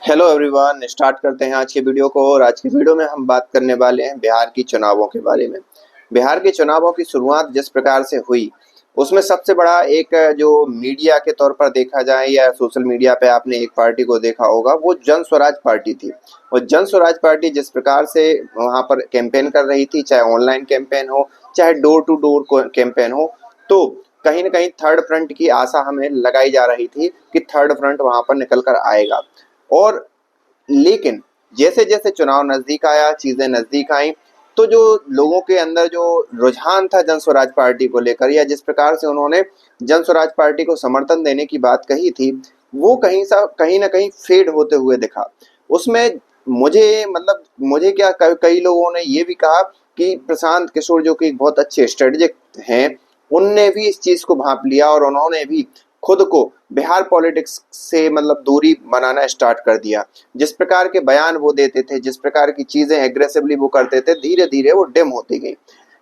Hello everyone, start करते हैं आज की वीडियो को। और आज की वीडियो में हम बात करने वाले हैं बिहार की चुनावों के बारे में। बिहार के चुनावों की शुरुआत जिस प्रकार से हुई, उसमें सबसे बड़ा एक जो मीडिया के तौर पर देखा जाए या सोशल मीडिया पे आपने एक पार्टी को देखा होगा, वो जन स्वराज पार्टी थी। और जन स्वराज पार्टी जिस प्रकार से वहां पर कैंपेन कर रही थी, चाहे ऑनलाइन कैंपेन हो, चाहे डोर टू डोर कैंपेन हो, तो कहीं ना कहीं थर्ड फ्रंट की आशा हमें लगाई जा रही थी कि थर्ड फ्रंट वहां पर निकल कर आएगा। और लेकिन जैसे जैसे चुनाव नजदीक आया, चीजें नजदीक आई, तो जो लोगों के अंदर जो रुझान था जन स्वराज पार्टी को लेकर, या जिस प्रकार से उन्होंने जन स्वराज पार्टी को समर्थन देने की बात कही थी, वो कहीं ना कहीं फेड होते हुए दिखा। उसमें मुझे क्या, कई लोगों ने ये भी कहा कि प्रशांत किशोर जो कि बहुत अच्छे स्ट्रेटेजिक हैं, उनने भी इस चीज को भांप लिया और उन्होंने भी खुद को बिहार पॉलिटिक्स से दूरी बनाना स्टार्ट कर दिया। जिस प्रकार के बयान वो देते थे, जिस प्रकार की चीजें एग्रेसिवली वो करते थे, धीरे धीरे वो डिम होती गई।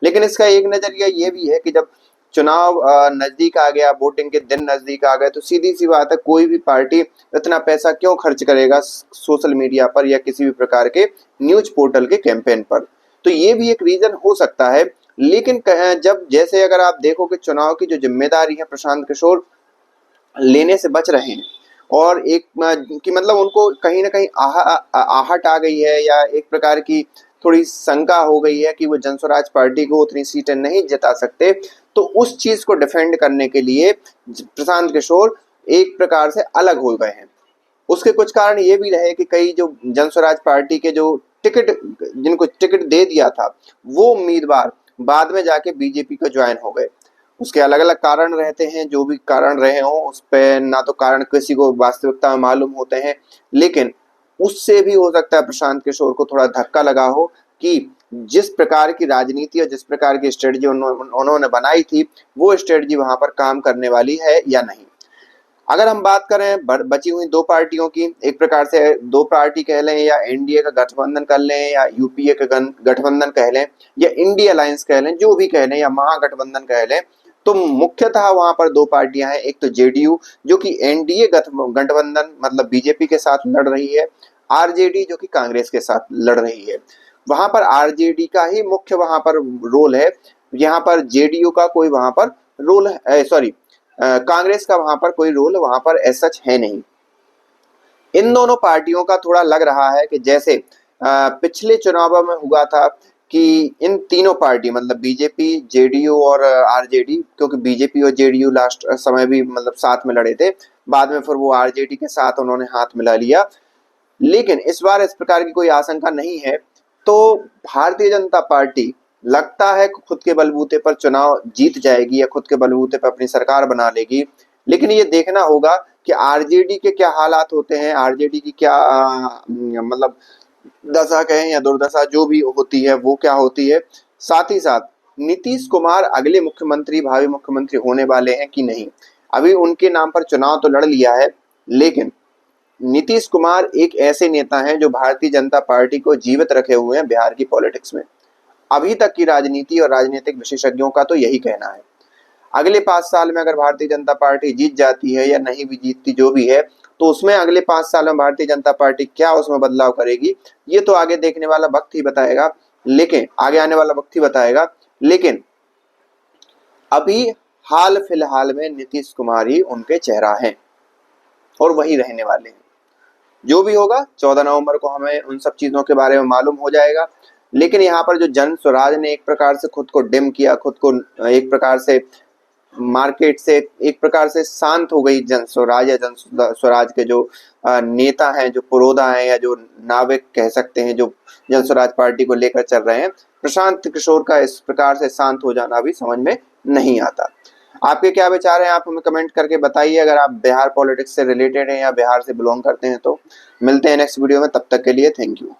लेकिन इसका एक नजरिया ये भी है कि जब चुनाव नजदीक आ गया, वोटिंग के दिन नजदीक आ गए, तो सीधी सी बात है, कोई भी पार्टी इतना पैसा क्यों खर्च करेगा सोशल मीडिया पर या किसी भी प्रकार के न्यूज पोर्टल के कैंपेन पर। तो ये भी एक रीजन हो सकता है। लेकिन जब जैसे अगर आप देखो कि चुनाव की जो जिम्मेदारी है प्रशांत किशोर लेने से बच रहे हैं, और एक कि उनको कहीं ना कहीं आहट आ गई है, या एक प्रकार की थोड़ी शंका हो गई है कि वो जनस्वराज पार्टी को उतनी सीटें नहीं जिता सकते। तो उस चीज को डिफेंड करने के लिए प्रशांत किशोर एक प्रकार से अलग हो गए हैं। उसके कुछ कारण ये भी रहे कि कई जो जनस्वराज पार्टी के जो टिकट जिनको टिकट दे दिया था, वो उम्मीदवार बाद में जाके बीजेपी को ज्वाइन हो गए। उसके अलग अलग कारण रहते हैं, जो भी कारण रहे हों उस पे ना तो कारण किसी को वास्तविकता में मालूम होते हैं, लेकिन उससे भी हो सकता है प्रशांत किशोर को थोड़ा धक्का लगा हो कि जिस प्रकार की राजनीति और जिस प्रकार की स्ट्रेटजी उन्होंने बनाई थी, वो स्ट्रेटजी वहां पर काम करने वाली है या नहीं। अगर हम बात करें बची हुई दो पार्टियों की, एक प्रकार से दो पार्टी कह लें, या एनडीए का गठबंधन कर लें, या यूपीए का गठबंधन कह लें, या इंडिया अलायंस कह लें, जो भी कह लें, या महागठबंधन कह लें, तो मुख्यतः वहां पर दो पार्टियां हैं। एक तो जेडीयू जो कि एनडीए गठबंधन बीजेपी के साथ लड़ रही है, आरजेडी जो कि कांग्रेस के साथ लड़ रही है। वहां पर आरजेडी का ही मुख्य वहां पर रोल है, यहाँ पर जेडीयू का कोई वहां पर रोल है, सॉरी, कांग्रेस का वहां पर कोई रोल वहां पर एज सच है नहीं। इन दोनों पार्टियों का थोड़ा लग रहा है कि जैसे पिछले चुनावों में हुआ था कि इन तीनों पार्टी बीजेपी, जेडीयू और आरजेडी, क्योंकि बीजेपी और जेडीयू लास्ट समय भी साथ में लड़े थे, बाद में फिर वो आरजेडी के साथ उन्होंने हाथ मिला लिया। लेकिन इस बार इस प्रकार की कोई आशंका नहीं है। तो भारतीय जनता पार्टी लगता है खुद के बलबूते पर चुनाव जीत जाएगी या खुद के बलबूते पर अपनी सरकार बना लेगी। लेकिन ये देखना होगा कि आरजेडी के क्या हालात होते हैं, आरजेडी की क्या दशा कहें या दुर्दशा जो भी होती है वो क्या होती है। साथ ही साथ नीतीश कुमार अगले मुख्यमंत्री, भावी मुख्यमंत्री होने वाले हैं कि नहीं। अभी उनके नाम पर चुनाव तो लड़ लिया है, लेकिन नीतीश कुमार एक ऐसे नेता हैं जो भारतीय जनता पार्टी को जीवित रखे हुए हैं बिहार की पॉलिटिक्स में। अभी तक की राजनीति और राजनीतिक विशेषज्ञों का तो यही कहना है। अगले 5 साल में अगर भारतीय जनता पार्टी जीत जाती है या नहीं भी जीतती, जो भी है, तो उसमें अगले 5 साल में भारतीय जनता पार्टी क्या उसमें बदलाव करेगी, ये तो आगे देखने वाला वक्त ही बताएगा। लेकिन आगे आने वाला वक्त ही बताएगा। लेकिन अभी हाल फिलहाल में नीतीश कुमार ही उनके चेहरा हैं और वही रहने वाले हैं। जो भी होगा 14 नवंबर को हमें उन सब चीजों के बारे में मालूम हो जाएगा। लेकिन यहाँ पर जो जन स्वराज ने एक प्रकार से खुद को डिम किया, खुद को एक प्रकार से मार्केट से एक प्रकार से शांत हो गई जन स्वराज, या जन स्वराज के जो नेता हैं, जो पुरोधा हैं, या जो नाविक कह सकते हैं, जो जन स्वराज पार्टी को लेकर चल रहे हैं, प्रशांत किशोर का इस प्रकार से शांत हो जाना भी समझ में नहीं आता। आपके क्या विचार हैं, आप हमें कमेंट करके बताइए। अगर आप बिहार पॉलिटिक्स से रिलेटेड हैं या बिहार से बिलोंग करते हैं तो मिलते हैं नेक्स्ट वीडियो में। तब तक के लिए थैंक यू।